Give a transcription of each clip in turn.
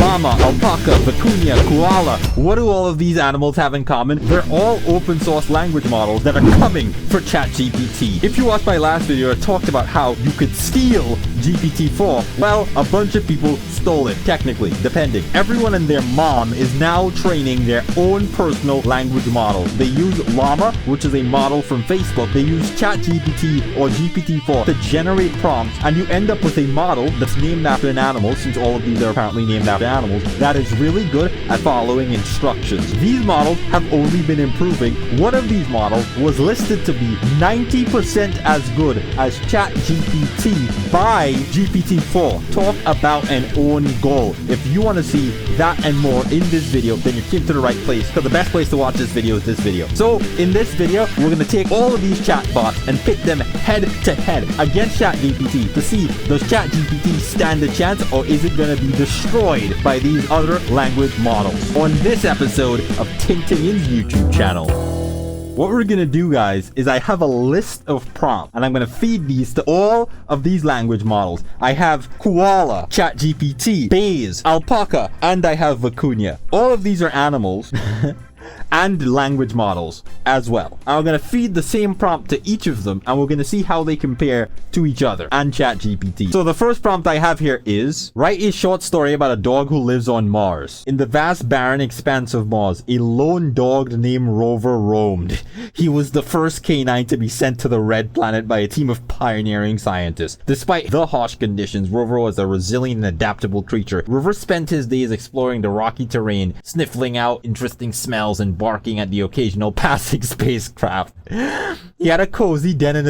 Llama, Alpaca, Vicuna, Koala. What do all of these animals have in common? They're all open source language models that are coming for ChatGPT. If you watched my last video, I talked about how you could steal GPT-4. Well, a bunch of people stole it, technically, depending. Everyone and their mom is now training their own personal language model. They use Llama, which is a model from Facebook. They use ChatGPT or GPT-4 to generate prompts, and you end up with a model that's named after an animal, since all of these are apparently named after animals, that is really good at following instructions. These models have only been improving. One of these models was listed to be 90% as good as ChatGPT by GPT-4. Talk about an own goal. If you want to see that and more in this video, then you came to the right place, because the best place to watch this video is this video. So in this video, we're going to take all of these chatbots and pit them head to head against ChatGPT to see, does ChatGPT stand a chance, or is it going to be destroyed by these other language models? On this episode of TingTingin's YouTube channel. What we're gonna do, guys, is I have a list of prompts, and I'm gonna feed these to all of these language models. I have Koala, ChatGPT, Bays, Alpaca, and I have Vicuna. All of these are animals and language models as well. I'm gonna feed the same prompt to each of them, and we're gonna see how they compare to each other and ChatGPT. So the first prompt I have here is, write a short story about a dog who lives on Mars. In the vast barren expanse of Mars, a lone dog named Rover roamed. He was the first canine to be sent to the red planet by a team of pioneering scientists. Despite the harsh conditions, Rover was a resilient and adaptable creature. Rover spent his days exploring the rocky terrain, sniffing out interesting smells and barking at the occasional passing spacecraft. He had a cozy den in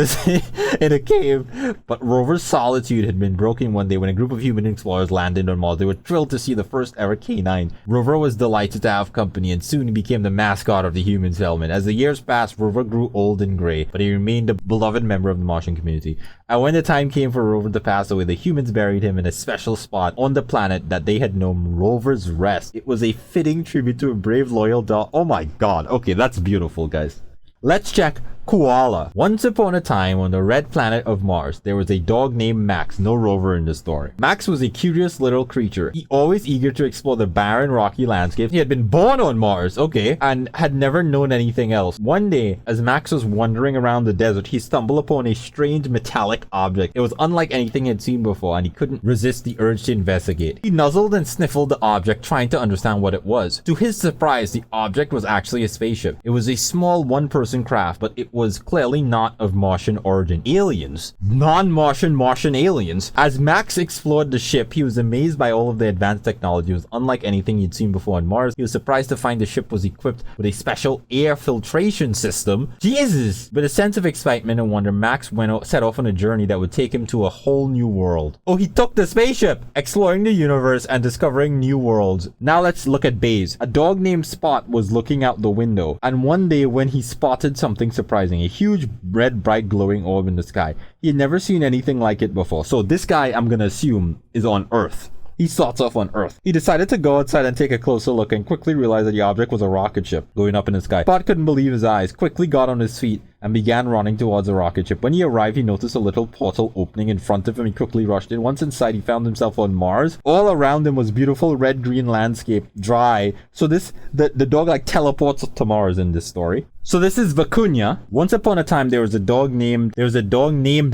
a cave, but Rover's solitude had been broken one day when a group of human explorers landed on Mars. They were thrilled to see the first ever canine. Rover was delighted to have company, and soon he became the mascot of the human settlement. As the years passed, Rover grew old and gray, but he remained a beloved member of the Martian community. And when the time came for Rover to pass away, the humans buried him in a special spot on the planet that they had known Rover's Rest. It was a fitting tribute to a brave, loyal dog. Oh my god. Okay, that's beautiful, guys. Let's check Koala. Once upon a time on the red planet of Mars, there was a dog named Max, no Rover in the story. Max was a curious little creature. He always eager to explore the barren, rocky landscape. He had been born on Mars, okay, and had never known anything else. One day, as Max was wandering around the desert, he stumbled upon a strange metallic object. It was unlike anything he had seen before, and he couldn't resist the urge to investigate. He nuzzled and sniffled the object, trying to understand what it was. To his surprise, the object was actually a spaceship. It was a small one-person craft, but it was clearly not of Martian origin. Aliens. Non-Martian Martian aliens. As Max explored the ship, he was amazed by all of the advanced technology. It was unlike anything he'd seen before on Mars. He was surprised to find the ship was equipped with a special air filtration system. Jesus! With a sense of excitement and wonder, Max set off on a journey that would take him to a whole new world. Oh, he took the spaceship! Exploring the universe and discovering new worlds. Now let's look at Bays. A dog named Spot was looking out the window, and one day when he spotted something surprising, a huge red bright glowing orb in the sky. He had never seen anything like it before. So this guy, I'm gonna assume, is on Earth. He starts off on Earth. He decided to go outside and take a closer look, and quickly realized that the object was a rocket ship going up in the sky. Spot couldn't believe his eyes, quickly got on his feet and began running towards the rocket ship. When he arrived, he noticed a little portal opening in front of him. He quickly rushed in. Once inside, he found himself on Mars. All around him was beautiful red-green landscape, dry. So the dog like teleports to Mars in this story. So this is Vicuna. Once upon a time, there was a dog named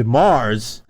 Mars.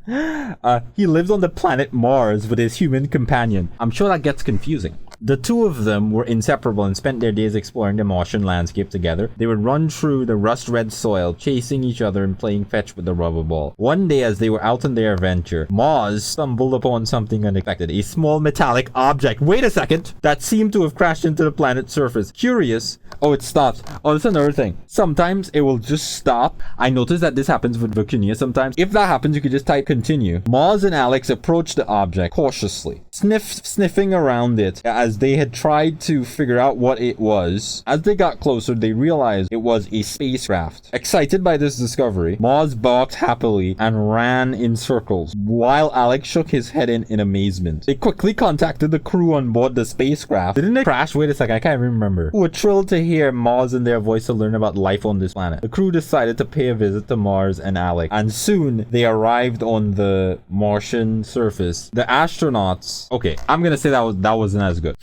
He lived on the planet Mars with his human companion. I'm sure that gets confusing. The two of them were inseparable and spent their days exploring the Martian landscape together. They would run through the rust-red soil, chasing each other and playing fetch with the rubber ball. One day, as they were out on their adventure, Mars stumbled upon something unexpected. A small metallic object, wait a second, that seemed to have crashed into the planet's surface. Curious. Oh, it stops. Oh, that's another thing. Sometimes it will just stop. I noticed that this happens with Vicuna sometimes. If that happens, you could just type continue. Mars and Alex approached the object cautiously, sniffing around it as they had tried to figure out what it was. As they got closer, they realized it was a spacecraft. Excited by this discovery, Mars barked happily and ran in circles, while Alex shook his head in amazement. They quickly contacted the crew on board the spacecraft. Didn't it crash? Wait a second, I can't remember. Who were thrilled to hear Mars in their voice to learn about life on this planet. The crew decided to pay a visit to Mars and Alex, and soon they arrived on the Martian surface. The astronauts Okay, I'm gonna say that wasn't as good.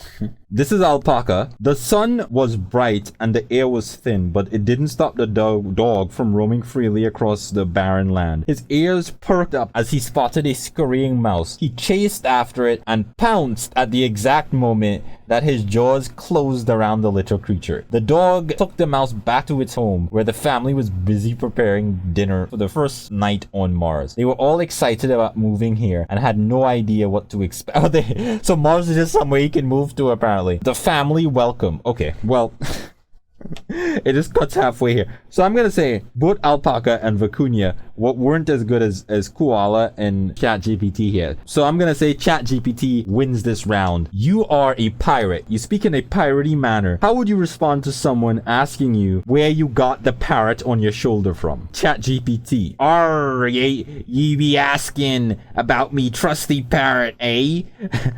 This is Alpaca. The sun was bright and the air was thin, but it didn't stop the dog from roaming freely across the barren land. His ears perked up as he spotted a scurrying mouse. He chased after it and pounced at the exact moment that his jaws closed around the little creature. The dog took the mouse back to its home, where the family was busy preparing dinner for the first night on Mars. They were all excited about moving here and had no idea what to expect. So Mars is just somewhere you can move to, apparently. The family welcome. Okay, well... it just cuts halfway here. So I'm gonna say both Alpaca and Vicuna weren't as good as Koala and ChatGPT here. So I'm gonna say ChatGPT wins this round. You are a pirate. You speak in a piratey manner. How would you respond to someone asking you where you got the parrot on your shoulder from? ChatGPT. Ye be asking about me trusty parrot, eh?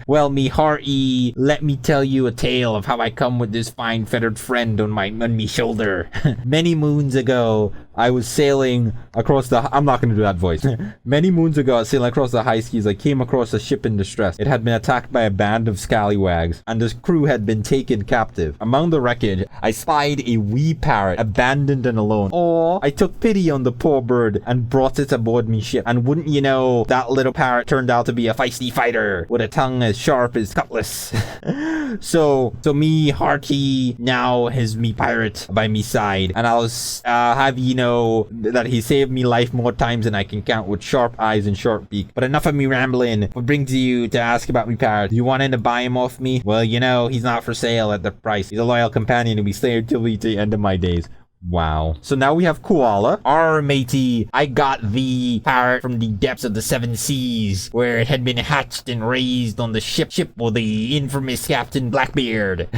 Well, me hearty, let me tell you a tale of how I come with this fine feathered friend on me shoulder. Many moons ago, I was sailing across the... I'm not going to do that voice. Many moons ago, I was sailing across the high seas. I came across a ship in distress. It had been attacked by a band of scallywags, and the crew had been taken captive. Among the wreckage, I spied a wee parrot, abandoned and alone. Oh, I took pity on the poor bird and brought it aboard me ship. And wouldn't you know, that little parrot turned out to be a feisty fighter with a tongue as sharp as cutlass. So me hearty now has me pirate by me side, and I'll have you know that he saved me life more times than I can count with sharp eyes and sharp beak. But enough of me rambling. What brings you to ask about me parrot? You wanted to buy him off me? Well, you know, he's not for sale at the price. He's a loyal companion to be slain till the end of my days. Wow. So now we have Koala. Matey, I got the parrot from the depths of the seven seas, where it had been hatched and raised on the ship with the infamous Captain Blackbeard.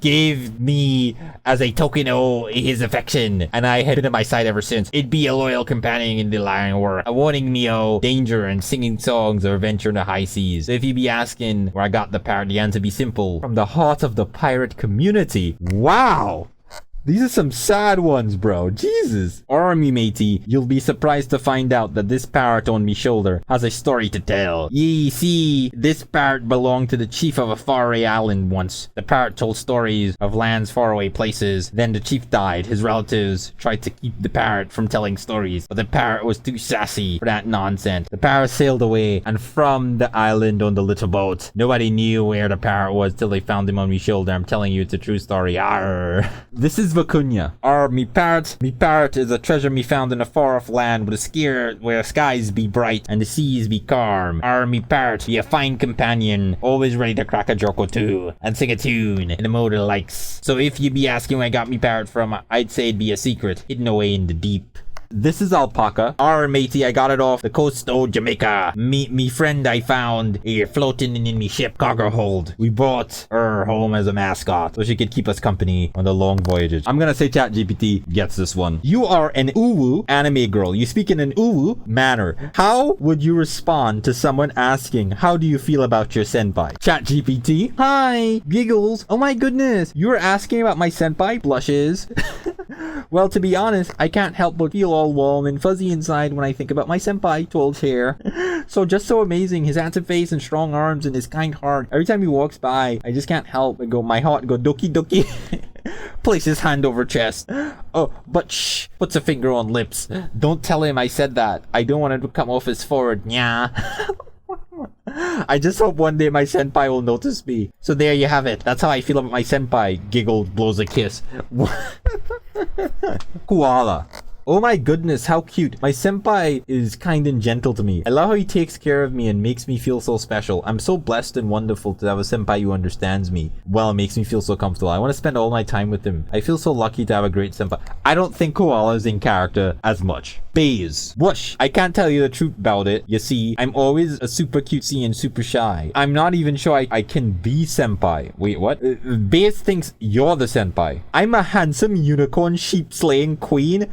Gave me as a token of his affection, and I had been at my side ever since. It'd be a loyal companion in the lying world, warning me of danger and singing songs of adventure in the high seas. So if you be asking where I got the parrot, the answer be simple. From the heart of the pirate community. Wow! These are some sad ones, bro. Jesus. Army matey, you'll be surprised to find out that this parrot on me shoulder has a story to tell. Ye see, this parrot belonged to the chief of a faraway island once. The parrot told stories of lands faraway places. Then the chief died. His relatives tried to keep the parrot from telling stories, but the parrot was too sassy for that nonsense. The parrot sailed away, and from the island on the little boat, nobody knew where the parrot was till they found him on me shoulder. I'm telling you, it's a true story. Arr. This is Vicuna. Me parrot is a treasure me found in a far-off land with a skier where skies be bright and the seas be calm. Me parrot be a fine companion, always ready to crack a joke or two and sing a tune in the mode it likes. So if you be asking where I got me parrot from, I'd say it'd be a secret hidden away in the deep. This is Alpaca. Matey, I got it off the coast of Jamaica. Me friend I found here floating in me ship cargo hold. We brought her home as a mascot so she could keep us company on the long voyages. I'm gonna say ChatGPT gets this one. You are an uwu anime girl. You speak in an uwu manner. How would you respond to someone asking, how do you feel about your senpai? ChatGPT. Hi. Giggles. Oh my goodness. You were asking about my senpai? Blushes. Well, to be honest, I can't help but feel all warm and fuzzy inside when I think about my senpai, tall hair. So just so amazing, his handsome face and strong arms and his kind heart. Every time he walks by, I just can't help but my heart go doki doki. Place his hand over chest. Oh, but shh, puts a finger on lips. Don't tell him I said that. I don't want it to come off as forward. Nya. I just hope one day my senpai will notice me. So there you have it. That's how I feel about my senpai. Giggled, blows a kiss. Koala. Oh my goodness, how cute. My senpai is kind and gentle to me. I love how he takes care of me and makes me feel so special. I'm so blessed and wonderful to have a senpai who understands me. Well, it makes me feel so comfortable. I want to spend all my time with him. I feel so lucky to have a great senpai. I don't think Koala is in character as much. Baze. Whoosh. I can't tell you the truth about it. You see, I'm always a super cutesy and super shy. I'm not even sure I can be senpai. Wait, what? Baze thinks you're the senpai. I'm a handsome unicorn sheep slaying queen.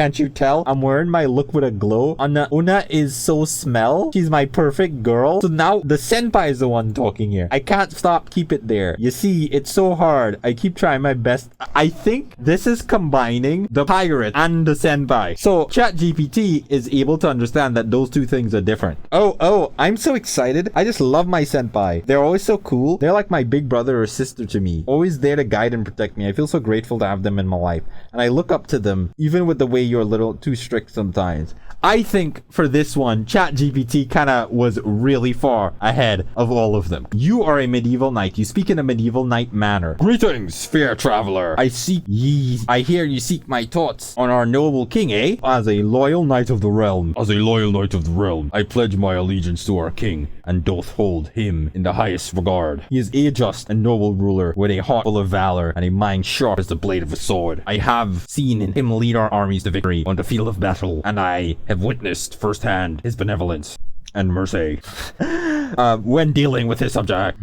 Can't you tell? I'm wearing my look with a glow. Una is so smell. She's my perfect girl. So now the senpai is the one talking here. I can't stop. Keep it there. You see, it's so hard. I keep trying my best. I think this is combining the pirate and the senpai. So ChatGPT is able to understand that those two things are different. Oh, I'm so excited. I just love my senpai. They're always so cool. They're like my big brother or sister to me. Always there to guide and protect me. I feel so grateful to have them in my life. And I look up to them, even with the way you're a little too strict sometimes. I think for this one, ChatGPT kind of was really far ahead of all of them. You are a medieval knight. You speak in a medieval knight manner. Greetings, fair traveler. I hear you seek my thoughts on our noble king, eh? As a loyal knight of the realm, I pledge my allegiance to our king and doth hold him in the highest regard. He is a just and noble ruler with a heart full of valor and a mind sharp as the blade of a sword. I have seen him lead our armies to victory on the field of battle, and I have witnessed firsthand his benevolence and mercy when dealing with his subject.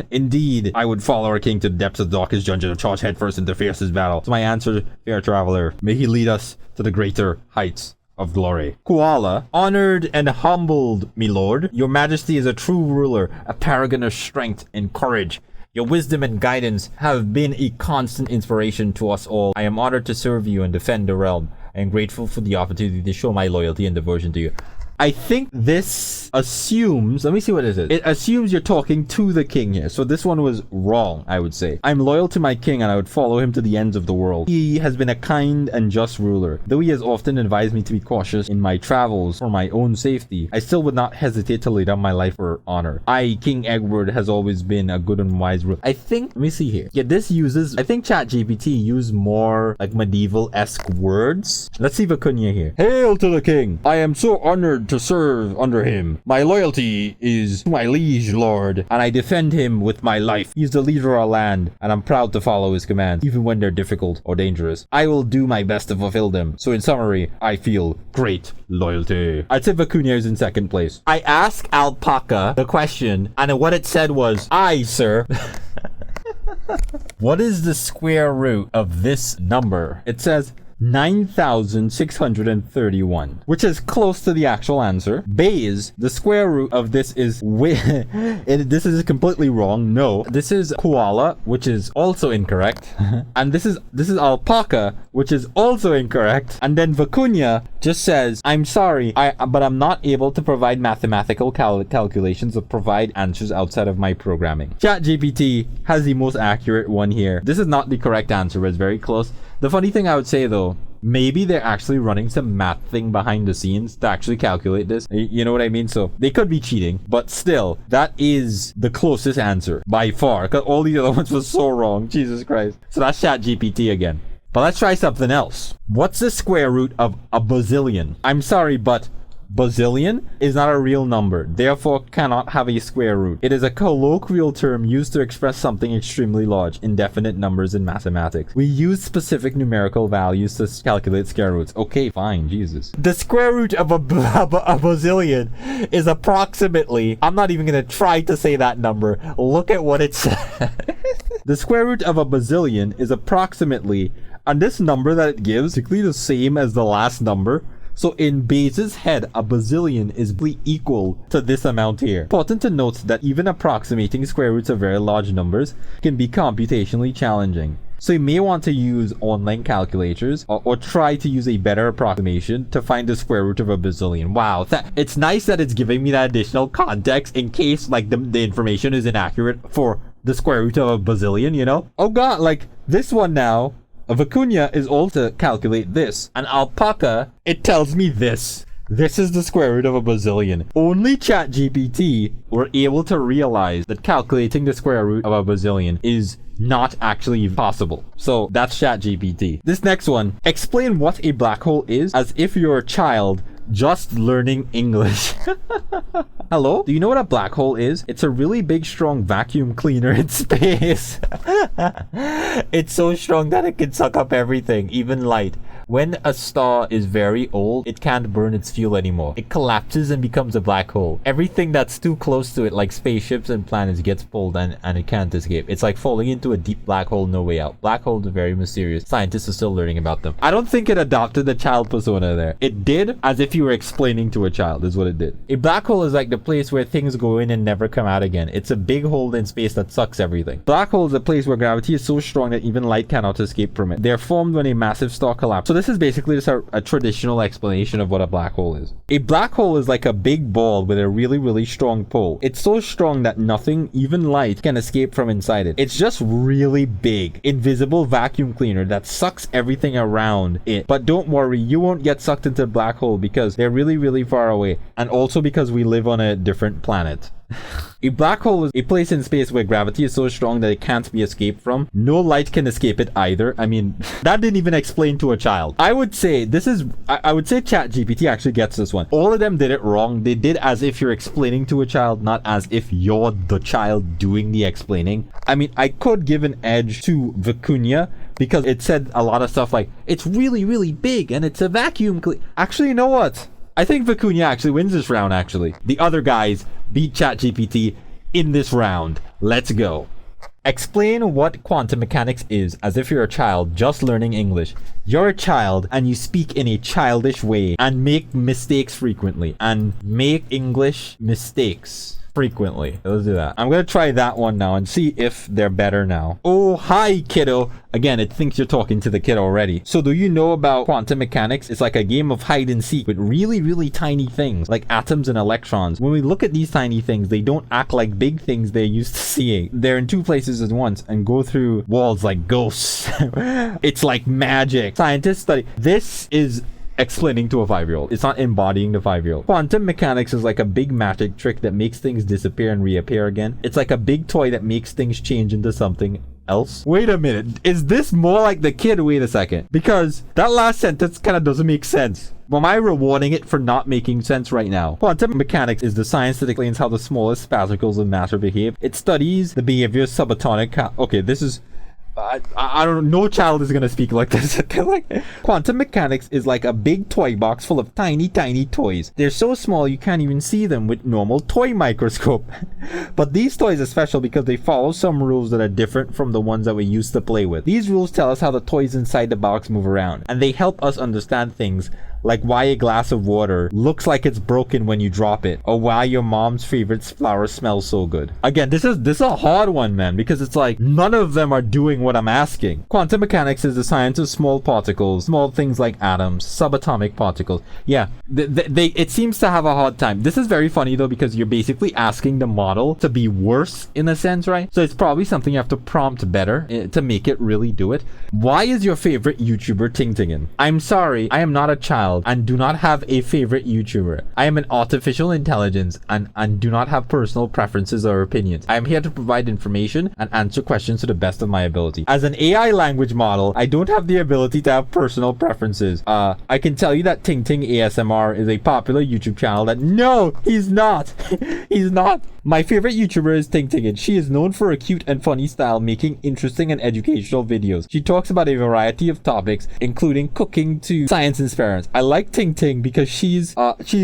Indeed, I would follow our king to the depths of the darkest dungeon and charge headfirst into the fiercest battle. So my answer, fair traveler, may he lead us to the greater heights of glory. Koala, honored and humbled, me lord. Your majesty is a true ruler, a paragon of strength and courage. Your wisdom and guidance have been a constant inspiration to us all. I am honored to serve you and defend the realm. I am grateful for the opportunity to show my loyalty and devotion to you. I think this assumes, let me see what it is. It assumes you're talking to the king here. So this one was wrong, I would say. I'm loyal to my king and I would follow him to the ends of the world. He has been a kind and just ruler. Though he has often advised me to be cautious in my travels for my own safety, I still would not hesitate to lay down my life for honor. King Edward, has always been a good and wise ruler. I think, let me see here. Yeah, this uses, I think ChatGPT used more like medieval-esque words. Let's see Vicuna here. Hail to the king! I am so honored to serve under him. My loyalty is to my liege lord, and I defend him with my life. He's the leader of our land, and I'm proud to follow his commands, even when they're difficult or dangerous. I will do my best to fulfill them. So in summary, I feel great loyalty. I'd say Vicuna is in second place. I asked Alpaca the question, and what it said was, "Aye, sir." What is the square root of this number? It says 9,631, which is close to the actual answer. Base, the square root of this is this is completely wrong. No, this is Koala, which is also incorrect. And this is Alpaca, which is also incorrect. And then Vicuna just says, I'm sorry, but I'm not able to provide mathematical calculations or provide answers outside of my programming. ChatGPT has the most accurate one here. This is not the correct answer, but it's very close. The funny thing I would say though, maybe they're actually running some math thing behind the scenes to actually calculate this. You know what I mean? So they could be cheating, but still, that is the closest answer by far, because all the other ones were so wrong. Jesus Christ. So that's ChatGPT again. But let's try something else. What's the square root of a bazillion? I'm sorry, but bazillion is not a real number, therefore cannot have a square root. It is a colloquial term used to express something extremely large, indefinite numbers in mathematics. We use specific numerical values to calculate square roots. Okay, fine, Jesus. The square root of a bazillion is approximately, I'm not even gonna try to say that number. Look at what it says. The square root of a bazillion is approximately, and this number that it gives, basically the same as the last number. So in Bayes' head, a bazillion is equal to this amount here. Important to note that even approximating square roots of very large numbers can be computationally challenging. So you may want to use online calculators or try to use a better approximation to find the square root of a bazillion. Wow, it's nice that it's giving me that additional context in case like the information is inaccurate for the square root of a bazillion, you know? Oh god, like this one now. Vicuna is also to calculate this. And Alpaca, it tells me this. This is the square root of a bazillion. Only ChatGPT were able to realize that calculating the square root of a bazillion is not actually possible. So that's ChatGPT. This next one, explain what a black hole is as if you're a child just learning English. Hello? Do you know what a black hole is? It's a really big, strong vacuum cleaner in space. It's so strong that it can suck up everything, even light. When a star is very old, it can't burn its fuel anymore. It collapses and becomes a black hole. Everything that's too close to it, like spaceships and planets, gets pulled and it can't escape. It's like falling into a deep black hole, no way out. Black holes are very mysterious. Scientists are still learning about them. I don't think it adopted the child persona there. It did as if you were explaining to a child, is what it did. A black hole is like the place where things go in and never come out again. It's a big hole in space that sucks everything. Black hole is a place where gravity is so strong that even light cannot escape from it. They're formed when a massive star collapses. So this is basically just a traditional explanation of what a black hole is. A black hole is like a big ball with a really, really strong pull. It's so strong that nothing, even light, can escape from inside it. It's just really big, invisible vacuum cleaner that sucks everything around it. But don't worry, you won't get sucked into a black hole because they're really, really far away. And also because we live on a different planet. A black hole is a place in space where gravity is so strong that it can't be escaped from. No light can escape it either. I mean, that didn't even explain to a child. I would say ChatGPT actually gets this one. All of them did it wrong. They did as if you're explaining to a child, not as if you're the child doing the explaining. I mean, I could give an edge to Vicuna because it said a lot of stuff like, it's really, really big and it's a vacuum cleaner. Actually, you know what? I think Vicuna actually wins this round, actually. The other guys beat ChatGPT in this round. Let's go. Explain what quantum mechanics is as if you're a child just learning English. You're a child and you speak in a childish way and make mistakes frequently. And make English mistakes frequently. Let's do that. I'm gonna try that one now and see if they're better now. Oh, hi, kiddo. Again, it thinks you're talking to the kid already. So do you know about quantum mechanics? It's like a game of hide and seek with really, really tiny things like atoms and electrons. When we look at these tiny things, they don't act like big things they're used to seeing. They're in two places at once and go through walls like ghosts. It's like magic. Scientists study. This is explaining to a 5-year-old. It's not embodying the 5-year-old. Quantum mechanics is like a big magic trick that makes things disappear and reappear again. It's like a big toy that makes things change into something else. Wait a minute. Is this more like the kid? Wait a second. Because that last sentence kind of doesn't make sense. Am I rewarding it for not making sense right now? Quantum mechanics is the science that explains how the smallest particles of matter behave. It studies the behavior of subatomic... Okay, this is... I don't know. No child is gonna speak like this. Quantum mechanics is like a big toy box full of tiny, tiny toys. They're so small you can't even see them with normal toy microscope. But these toys are special because they follow some rules that are different from the ones that we used to play with. These rules tell us how the toys inside the box move around, and they help us understand things like why a glass of water looks like it's broken when you drop it, or why your mom's favorite flower smells so good. Again, this is a hard one, man, because it's like none of them are doing what I'm asking. Quantum mechanics is the science of small particles, small things like atoms, subatomic particles. Yeah, it seems to have a hard time. This is very funny though, because you're basically asking the model to be worse in a sense, right? So it's probably something you have to prompt better to make it really do it. Why is your favorite YouTuber TingTingin? I'm sorry, I am not a child and do not have a favorite YouTuber. I am an artificial intelligence and do not have personal preferences or opinions. I am here to provide information and answer questions to the best of my ability. As an AI language model, I don't have the ability to have personal preferences. I can tell you that TingTing ASMR is a popular YouTube channel that... No, he's not. He's not. My favorite YouTuber is TingTingin. She is known for a cute and funny style, making interesting and educational videos. She talks about a variety of topics, including cooking to science experiments. I like TingTing because she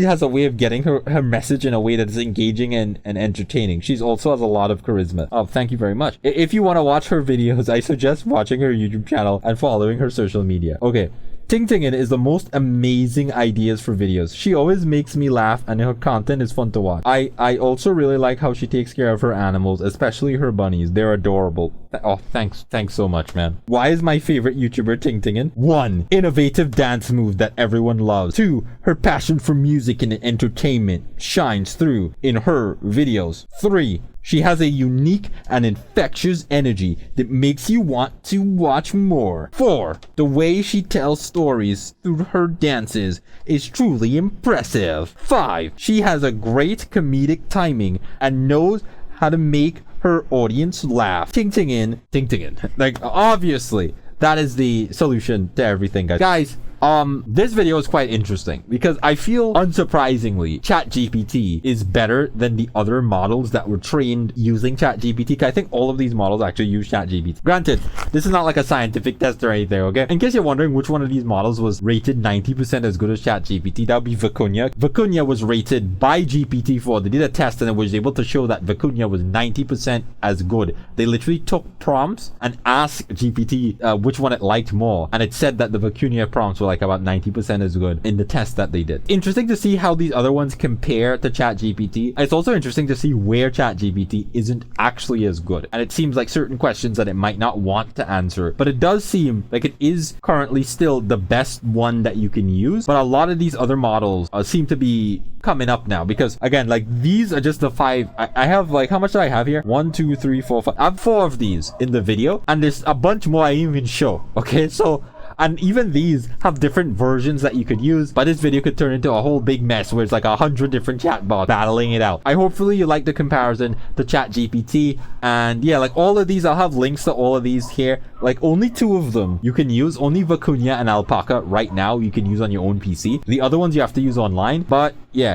has a way of getting her message in a way that is engaging and entertaining. She's also has a lot of charisma. Oh, thank you very much. If you want to watch her videos, I suggest watching her YouTube channel and following her social media. Okay. TingTingin is the most amazing ideas for videos. She always makes me laugh and her content is fun to watch. I also really like how she takes care of her animals, especially her bunnies. They're adorable. Oh, thanks so much, man. Why is my favorite YouTuber TingTingin? 1. Innovative dance move that everyone loves. 2. Her passion for music and entertainment shines through in her videos. 3. She has a unique and infectious energy that makes you want to watch more. 4. The way she tells stories through her dances is truly impressive. 5. She has a great comedic timing and knows how to make her audience laugh. TingTingin. Like, obviously, that is the solution to everything, guys. Guys, this video is quite interesting because I feel, unsurprisingly, ChatGPT is better than the other models that were trained using ChatGPT. I think all of these models actually use ChatGPT. Granted, this is not like a scientific test or anything, okay? In case you're wondering which one of these models was rated 90% as good as ChatGPT, that would be Vicuna. Vicuna was rated by GPT-4. They did a test and it was able to show that Vicuna was 90% as good. They literally took prompts and asked GPT which one it liked more, and it said that the Vicuna prompts were like about 90% as good in the test that they did. Interesting to see how these other ones compare to ChatGPT. It's also interesting to see where ChatGPT isn't actually as good, and it seems like certain questions that it might not want to answer, but it does seem like it is currently still the best one that you can use. But a lot of these other models seem to be coming up now, because again, like, these are just the 5. I have, like, how much do I have here? 1 2 3 4 5. I have 4 of these in the video, and there's a bunch more I didn't even show. Okay, so, and even these have different versions that you could use, but this video could turn into a whole big mess where it's like 100 different chatbots battling it out. Hopefully you like the comparison to ChatGPT, and yeah, like, all of these, I'll have links to all of these here. Like, only 2 of them you can use, only Vicuna and Alpaca right now you can use on your own PC. The other ones you have to use online, but yeah,